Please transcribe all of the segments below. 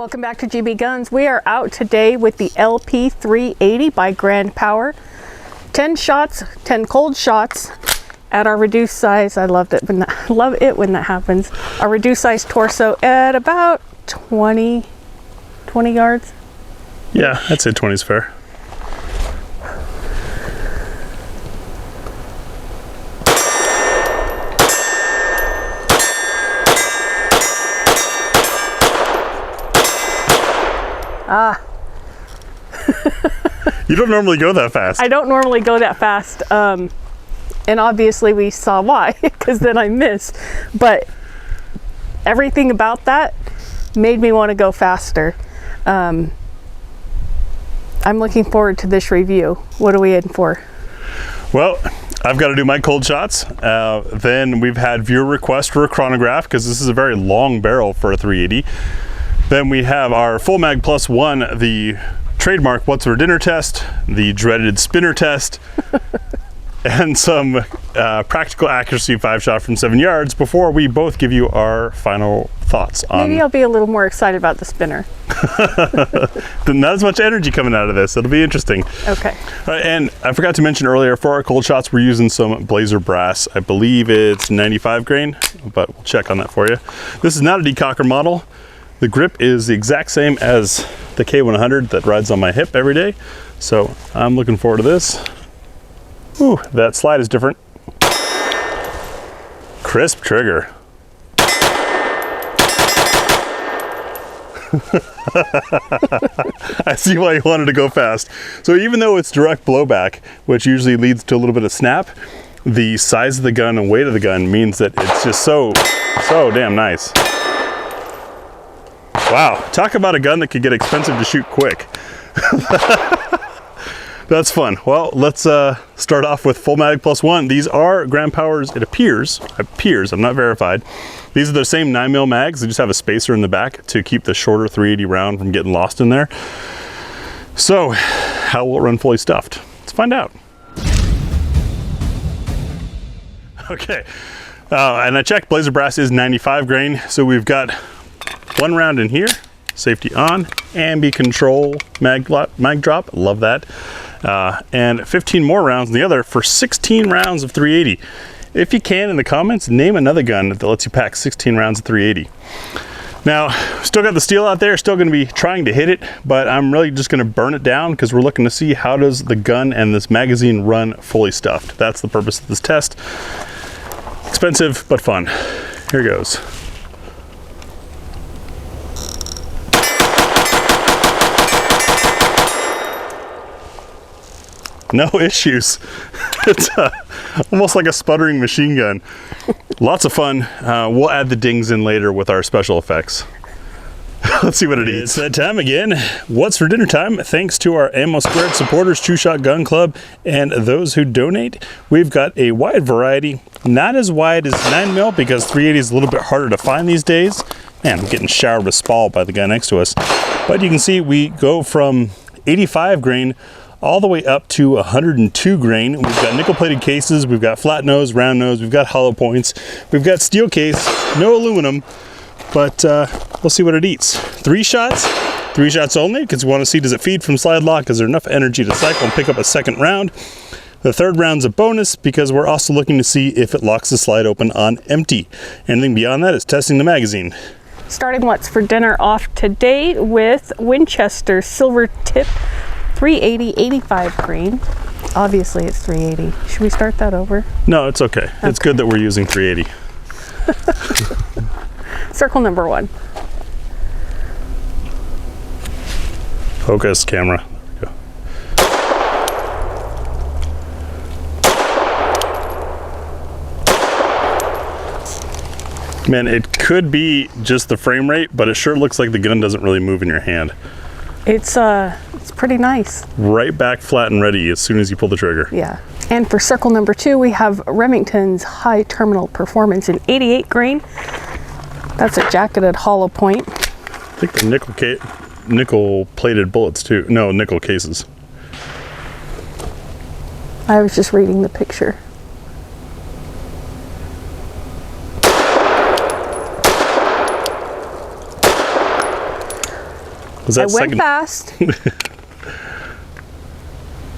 Welcome back to GB Guns. We are out today with the LP380 by Grand Power. 10 shots, 10 cold shots at our reduced size. I love it when that happens. Our reduced size torso at about 20 yards. Yeah, I'd say 20 is fair. You don't normally go that fast. I don't normally go that fast. And obviously we saw why, because then I missed. But everything about that made me want to go faster. I'm looking forward to this review. What are we in for? Well, I've got to do my cold shots. Then we've had viewer request for a chronograph because this is a very long barrel for a 380. Then we have our full mag plus one, the trademark what's for dinner test, the dreaded spinner test, and some practical accuracy 5-shot from 7 yards before we both give you our final thoughts on. Maybe I'll be a little more excited about the spinner. Not as much energy coming out of this. It'll be interesting. Okay. And I forgot to mention earlier, for our cold shots, we're using some Blazer brass. I believe it's 95 grain, but we'll check on that for you. This is not a decocker model. The grip is the exact same as the K100 that rides on my hip every day. So I'm looking forward to this. Ooh, that slide is different. Crisp trigger. I see why you wanted to go fast. So even though it's direct blowback, which usually leads to a little bit of snap, the size of the gun and weight of the gun means that it's just so damn nice. Wow, talk about a gun that could get expensive to shoot quick. That's fun. Well, let's start off with full mag plus one. These are Grand Power's, it appears, I'm not verified. These are the same 9mm mags. They just have a spacer in the back to keep the shorter 380 round from getting lost in there. So, how will it run fully stuffed? Let's find out. Okay, and I checked, Blazer brass is 95 grain. So we've got one round in here, safety on, ambi control mag drop, love that. And 15 more rounds in the other for 16 rounds of 380. If you can, in the comments, name another gun that lets you pack 16 rounds of 380. Now, still got the steel out there, still gonna be trying to hit it, but I'm really just gonna burn it down because we're looking to see how does the gun and this magazine run fully stuffed. That's the purpose of this test. Expensive, but fun. Here goes. No issues. It's almost like a sputtering machine gun. Lots of fun. We'll add the dings in later with our special effects. Let's see what it eats. It's that time again. What's for dinner time? Thanks to our Ammo Squared supporters, True Shot Gun Club, and those who donate. We've got a wide variety. Not as wide as 9mm because 380 is a little bit harder to find these days. Man, I'm getting showered with spall by the guy next to us. But you can see we go from 85 grain all the way up to 102 grain. We've got nickel plated cases, we've got flat nose, round nose, we've got hollow points, we've got steel case, no aluminum, but we'll see what it eats. 3 shots only, because we want to see does it feed from slide lock, is there enough energy to cycle and pick up a second round. The third round's a bonus because we're also looking to see if it locks the slide open on empty. Anything beyond that is testing the magazine. Starting what's for dinner off today with Winchester silver tip 380 85 grain. Obviously it's 380. Should we start that over? No, it's okay. It's good that we're using 380. Circle number 1. Focus camera. There we go. Man, it could be just the frame rate, but it sure looks like the gun doesn't really move in your hand. It's pretty nice. Right back flat and ready as soon as you pull the trigger. Yeah. And for circle number 2, we have Remington's high terminal performance in 88 grain. That's a jacketed hollow point. I think they're nickel plated bullets too. No, nickel cases. I was just reading the picture. Was that I went fast,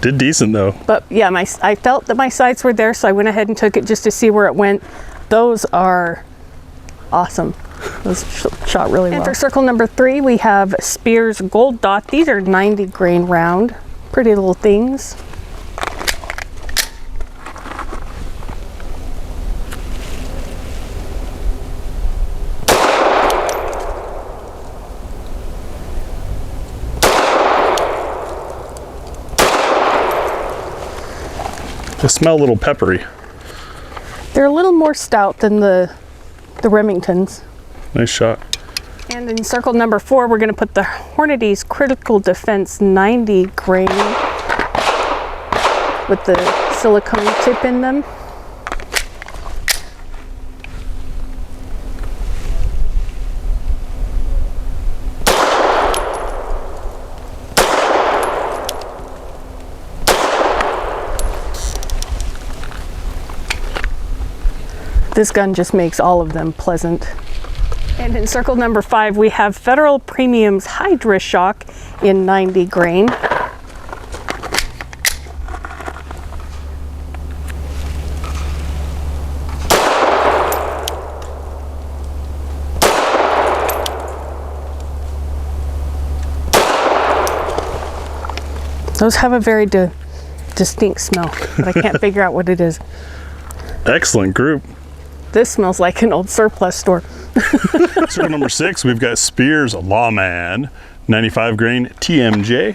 Did decent though. but yeah, I felt that my sights were there, so I went ahead and took it just to see where it went. Those are awesome. Those shot really well. And for circle number 3, we have Spears Gold Dot. These are 90 grain round. Pretty little things. They smell a little peppery. They're a little more stout than the Remingtons. Nice shot. And in circle number 4, we're going to put the Hornady's Critical Defense 90 grain with the silicone tip in them. This gun just makes all of them pleasant. And in circle number 5, we have Federal Premium's Hydra Shock in 90 grain. Those have a very distinct smell, but I can't figure out what it is. Excellent group. This smells like an old surplus store. Circle number 6, we've got Spears Lawman 95 grain TMJ,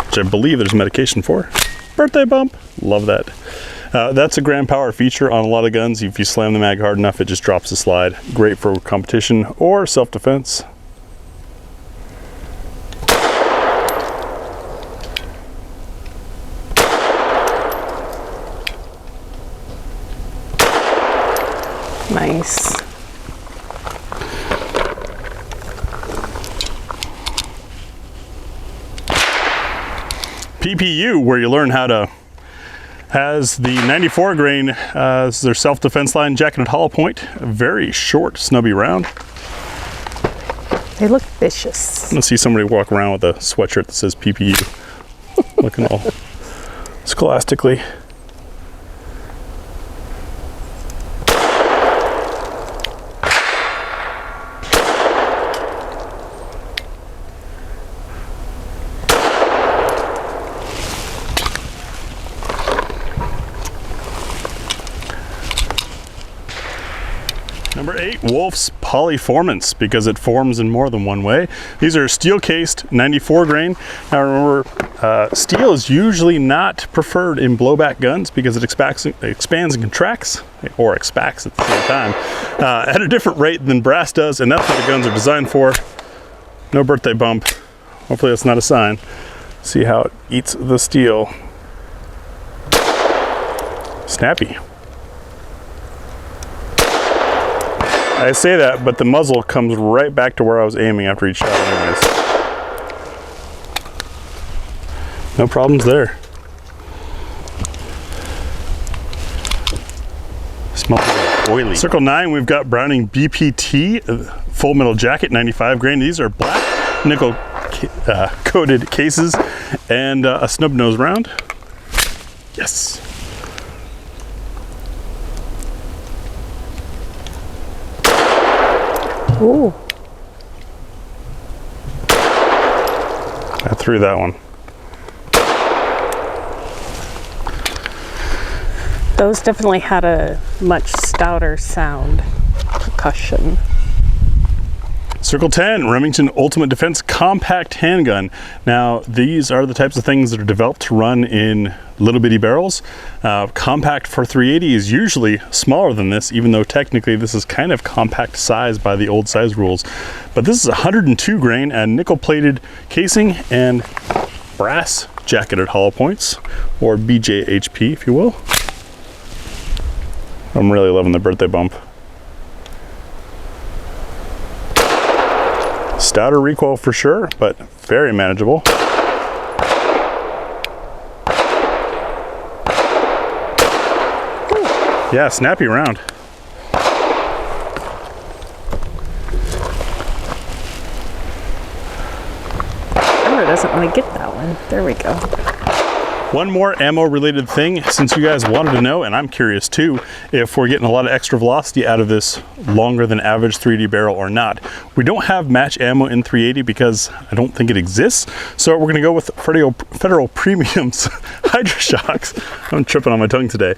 which I believe there's medication for. Birthday bump. Love that. That's a Grand Power feature on a lot of guns. If you slam the mag hard enough, it just drops the slide. Great for competition or self-defense. Nice. PPU, where you learn how to, has the 94 grain as their self-defense line, jacketed hollow point, a very short, snubby round. They look vicious. I'm gonna see somebody walk around with a sweatshirt that says PPU, looking all scholastically. Number 8, Wolf's Polyformance, because it forms in more than one way. These are steel cased 94 grain. Now remember, steel is usually not preferred in blowback guns because it expands and contracts, or expands at the same time, at a different rate than brass does, and that's what the guns are designed for. No birthday bump. Hopefully that's not a sign. See how it eats the steel. Snappy. I say that, but the muzzle comes right back to where I was aiming after each shot anyways. No problems there. Smells like oily. Circle 9, we've got Browning BPT, Full Metal Jacket, 95 grain. These are black nickel coated cases and a snub nose round. Yes. Ooh. I threw that one. Those definitely had a much stouter sound. Percussion. Circle 10, Remington Ultimate Defense Compact Handgun. Now, these are the types of things that are developed to run in little bitty barrels. Compact for 380 is usually smaller than this, even though technically this is kind of compact size by the old size rules. But this is 102 grain and nickel plated casing and brass jacketed hollow points, or BJHP if you will. I'm really loving the birthday bump. Stouter recoil for sure, but very manageable. Yeah, snappy round. doesn't want to get that one. There we go. One more ammo related thing, since you guys wanted to know, and I'm curious too, if we're getting a lot of extra velocity out of this longer than average 380 barrel or not. We don't have match ammo in 380 because I don't think it exists. So we're gonna go with Federal Premium's Hydra-Shoks. I'm tripping on my tongue today.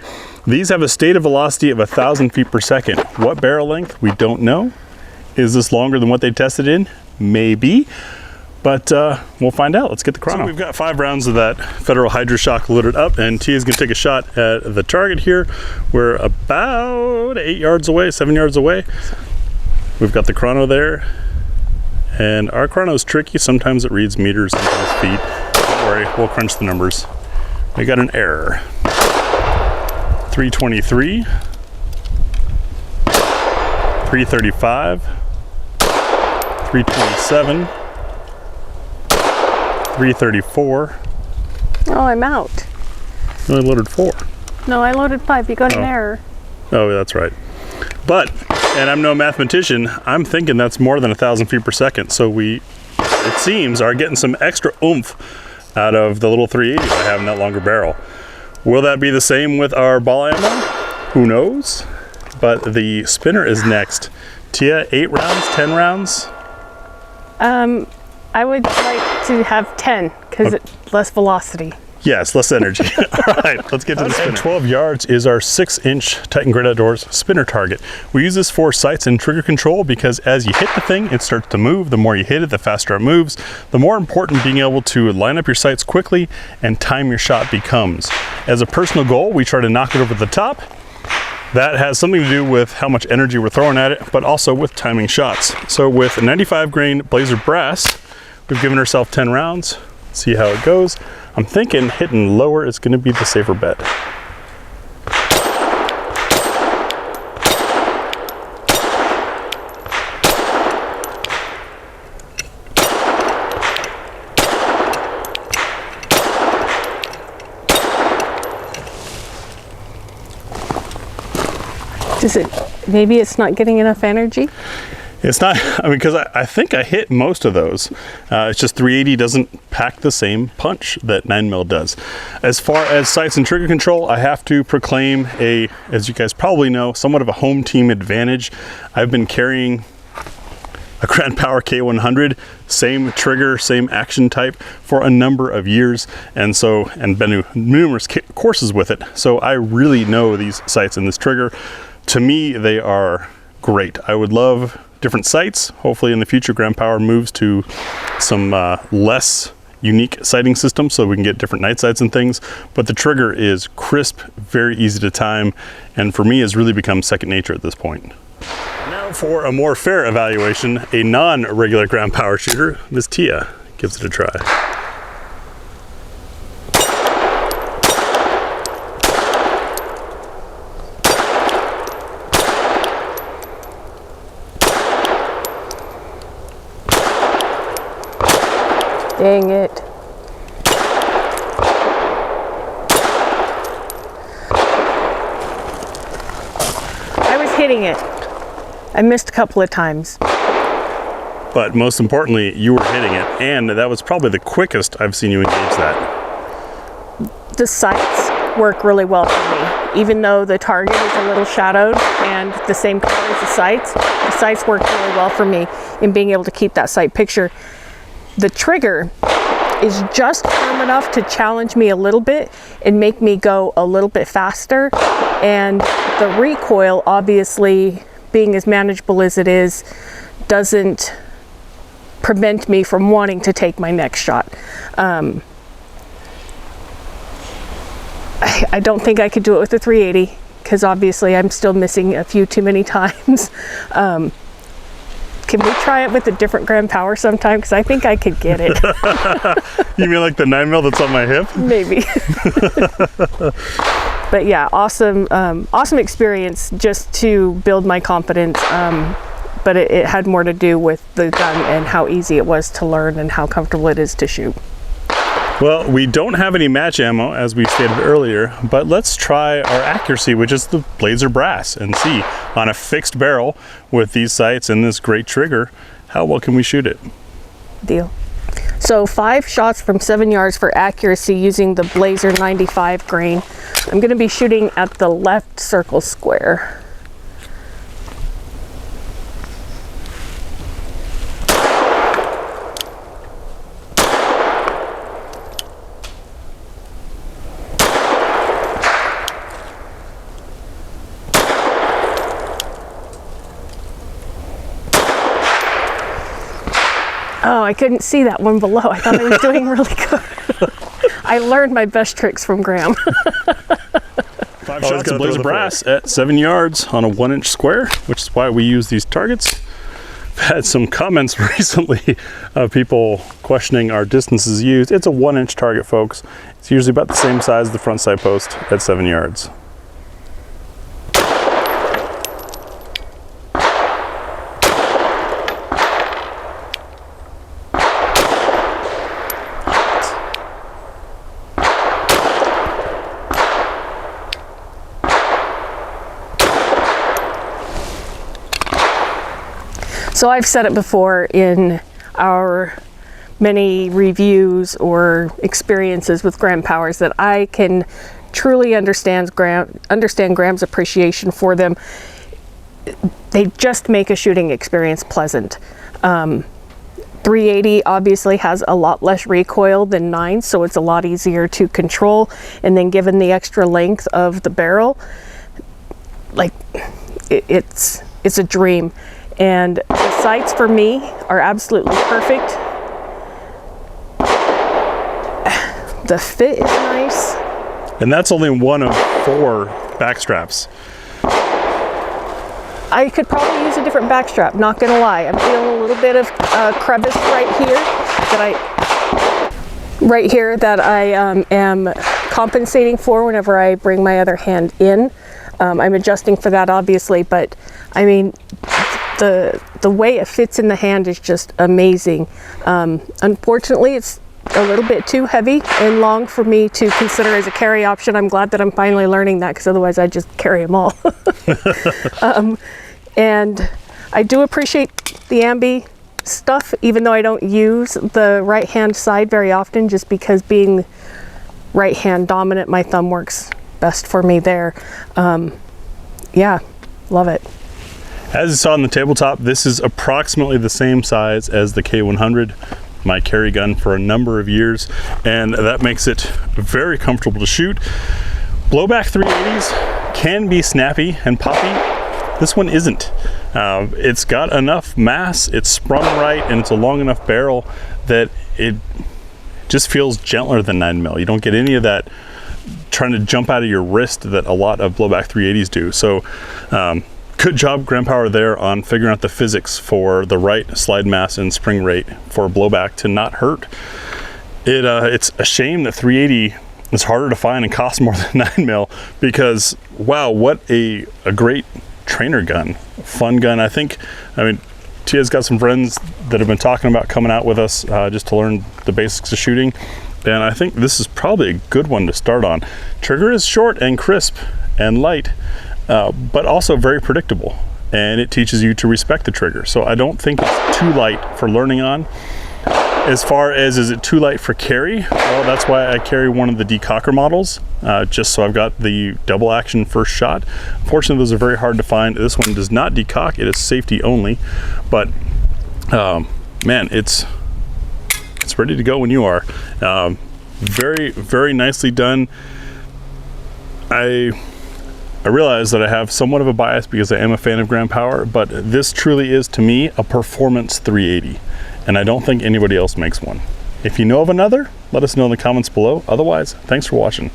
These have a stated velocity of 1,000 feet per second. What barrel length? We don't know. Is this longer than what they tested in? Maybe. But we'll find out. Let's get the chrono. So we've got 5 rounds of that Federal Hydra-Shok loaded up, and Tia's gonna take a shot at the target here. We're about 8 yards away, 7 yards away. We've got the chrono there, and our chrono is tricky. Sometimes it reads meters, sometimes feet. Don't worry, we'll crunch the numbers. We got an error. 323, 335, 327, 334. Oh, I'm out. You only loaded 4. No, I loaded 5. You got an error. Oh, that's right. But, and I'm no mathematician, I'm thinking that's more than 1,000 feet per second. So we, it seems, are getting some extra oomph out of the little 380 by having that longer barrel. Will that be the same with our ball ammo? Who knows? But the spinner is next. Tia, 8 rounds, 10 rounds? I would like to have 10 because it's less velocity. Yes, less energy. All right, let's get to the spinner. 12 yards is our 6-inch Titan Great Outdoors spinner target. We use this for sights and trigger control because as you hit the thing, it starts to move. The more you hit it, the faster it moves. The more important being able to line up your sights quickly and time your shot becomes. As a personal goal, we try to knock it over the top. That has something to do with how much energy we're throwing at it, but also with timing shots. So with 95 grain Blazer brass, we've given ourselves 10 rounds. See how it goes. I'm thinking hitting lower is going to be the safer bet. Maybe it's not getting enough energy? It's not, I mean, because I think I hit most of those. It's just 380 doesn't pack the same punch that 9mm does. As far as sights and trigger control, I have to proclaim as you guys probably know, somewhat of a home team advantage. I've been carrying a Grand Power K100, same trigger, same action type for a number of years, and been to numerous courses with it. So I really know these sights and this trigger. To me, they are great. I would love different sights. Hopefully in the future, Grand Power moves to some less unique sighting systems so we can get different night sights and things. But the trigger is crisp, very easy to time, and for me has really become second nature at this point. Now for a more fair evaluation, a non-regular Grand Power shooter, Miss Tia gives it a try. Dang it. I was hitting it. I missed a couple of times. But most importantly, you were hitting it, and that was probably the quickest I've seen you engage that. The sights work really well for me. Even though the target is a little shadowed and the same color as the sights work really well for me in being able to keep that sight picture. The trigger is just firm enough to challenge me a little bit and make me go a little bit faster. And the recoil, obviously, being as manageable as it is, doesn't prevent me from wanting to take my next shot. I don't think I could do it with the 380 because obviously I'm still missing a few too many times. Can we try it with a different Grand Power sometime? Because I think I could get it. You mean like the 9mm that's on my hip? Maybe. But yeah, awesome, awesome experience just to build my confidence. But it had more to do with the gun and how easy it was to learn and how comfortable it is to shoot. Well, we don't have any match ammo, as we stated earlier, but let's try our accuracy, which is the Blazer brass, and see on a fixed barrel with these sights and this great trigger, how well can we shoot it? Deal. So 5 shots from 7 yards for accuracy using the Blazer 95 grain. I'm going to be shooting at the left circle square. Oh, I couldn't see that one below. I thought I was doing really good. I learned my best tricks from Graham. 5 shots of Blazer brass at 7 yards on a 1-inch square, which is why we use these targets. I've had some comments recently of people questioning our distances used. It's a 1-inch target, folks. It's usually about the same size as the front side post at 7 yards. So I've said it before in our many reviews or experiences with Graham Powers that I can truly understand Graham's appreciation for them. They just make a shooting experience pleasant. 380 obviously has a lot less recoil than 9, so it's a lot easier to control. And then given the extra length of the barrel, like it's a dream. And the sights for me are absolutely perfect. The fit is nice. And that's only one of 4 back straps. I could probably use a different back strap, not gonna lie. I'm feeling a little bit of crevice right here that I am compensating for whenever I bring my other hand in. I'm adjusting for that obviously, but I mean, the way it fits in the hand is just amazing. Unfortunately, it's a little bit too heavy and long for me to consider as a carry option. I'm glad that I'm finally learning that, because otherwise I'd just carry them all. And I do appreciate the ambi stuff, even though I don't use the right hand side very often, just because being right hand dominant, my thumb works best for me there. Yeah, love it. As you saw on the tabletop, this is approximately the same size as the K100, my carry gun for a number of years, and that makes it very comfortable to shoot. Blowback 380s can be snappy and poppy. This one isn't. It's got enough mass, it's sprung right, and it's a long enough barrel that it just feels gentler than 9mm. You don't get any of that trying to jump out of your wrist that a lot of blowback 380s do. So good job, Graham Power, there on figuring out the physics for the right slide mass and spring rate for blowback to not hurt. It's a shame that 380 is harder to find and costs more than 9mm, because wow, what a great trainer gun, fun gun. I mean, Tia's got some friends that have been talking about coming out with us just to learn the basics of shooting, and I think this is probably a good one to start on. Trigger is short and crisp and light, but also very predictable, and it teaches you to respect the trigger. So I don't think it's too light for learning on. As far as is it too light for carry, well, that's why I carry one of the decocker models, just so I've got the double action first shot. Unfortunately, those are very hard to find. This one does not decock, it is safety only, but man, it's ready to go when you are. Very, very nicely done. I realize that I have somewhat of a bias because I am a fan of Graham Power, but this truly is, to me, a performance 380, and I don't think anybody else makes one. If you know of another, let us know in the comments below. Otherwise, thanks for watching.